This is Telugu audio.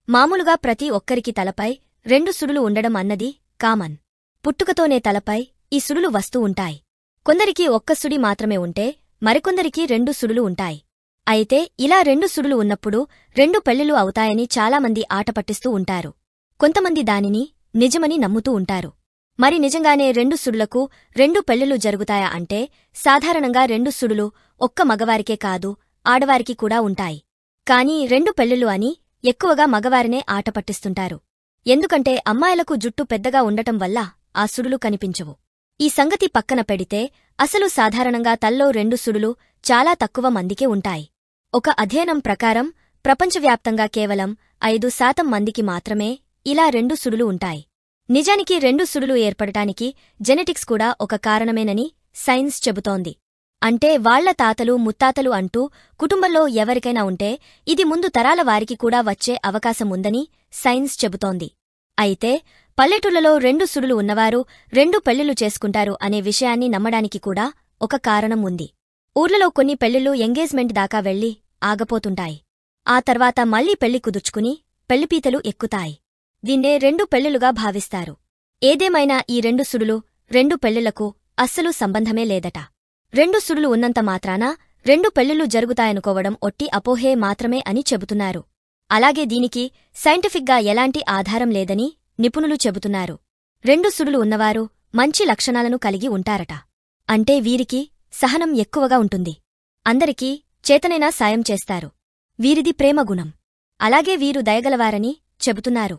మామూలుగా ప్రతి ఒక్కరికి తలపై 2 సుడులు ఉండడం అన్నది కామన్. పుట్టుకతోనే తలపై ఈ సుడులు వస్తూ ఉంటాయి. కొందరికి ఒక్క సుడి మాత్రమే ఉంటే మరికొందరికి 2 సుడులు ఉంటాయి. అయితే ఇలా 2 సుడులు ఉన్నప్పుడు 2 పెళ్లిళ్లు అవుతాయని చాలామంది ఆట పట్టిస్తూ ఉంటారు. కొంతమంది దానిని నిజమని నమ్ముతూ ఉంటారు. మరి నిజంగానే 2 సుడులకు 2 పెళ్లిళ్లు జరుగుతాయా అంటే సాధారణంగా 2 సుడులు ఒక్క మగవారికే కాదు, ఆడవారికి కూడా ఉంటాయి. కానీ 2 పెళ్లిళ్లు అని ఎక్కువగా మగవారినే ఆట పట్టిస్తుంటారు. ఎందుకంటే అమ్మాయిలకు జుట్టు పెద్దగా ఉండటం వల్ల ఆ సుడులు కనిపించవు. ఈ సంగతి పక్కన పెడితే అసలు సాధారణంగా తల్లో 2 సుడులు చాలా తక్కువ మందికే ఉంటాయి. ఒక అధ్యయనం ప్రకారం ప్రపంచవ్యాప్తంగా కేవలం 5% మందికి మాత్రమే ఇలా 2 సుడులు ఉంటాయి. నిజానికి 2 సుడులు ఏర్పడటానికి జెనెటిక్స్ కూడా ఒక కారణమేనని సైన్స్ చెబుతోంది. అంటే వాళ్ల తాతలు ముత్తాతలు అంటూ కుటుంబంలో ఎవరికైనా ఉంటే ఇది ముందు తరాల వారికి కూడా వచ్చే అవకాశముందని సైన్స్ చెబుతోంది. అయితే పల్లెటూళ్లలో 2 సుడులు ఉన్నవారు 2 పెళ్లిళ్లు చేసుకుంటారు అనే విషయాన్ని నమ్మడానికి కూడా ఒక కారణం ఉంది. ఊర్లలో కొన్ని పెళ్లిళ్లు ఎంగేజ్మెంట్ దాకా వెళ్లి ఆగపోతుంటాయి. ఆ తర్వాత మళ్లీ పెళ్లి కుదుర్చుకుని పెళ్లిపీతలు ఎక్కుతాయి. దీన్నే 2 పెళ్లిళ్లుగా భావిస్తారు. ఏదేమైనా ఈ 2 సుడులు 2 పెళ్లిళ్లకు అస్సలు సంబంధమే లేదట. 2 సుడులు ఉన్నంత మాత్రాన 2 పెళ్లిళ్లు జరుగుతాయనుకోవడం ఒట్టి అపోహే మాత్రమే అని చెబుతున్నారు. అలాగే దీనికి సైంటిఫిక్గా ఎలాంటి ఆధారం లేదని నిపుణులు చెబుతున్నారు. 2 సుడులు ఉన్నవారు మంచి లక్షణాలను కలిగి ఉంటారట. అంటే వీరికి సహనం ఎక్కువగా ఉంటుంది. అందరికీ చేతనైనా సాయం చేస్తారు. వీరిది ప్రేమగుణం. అలాగే వీరు దయగలవారని చెబుతున్నారు.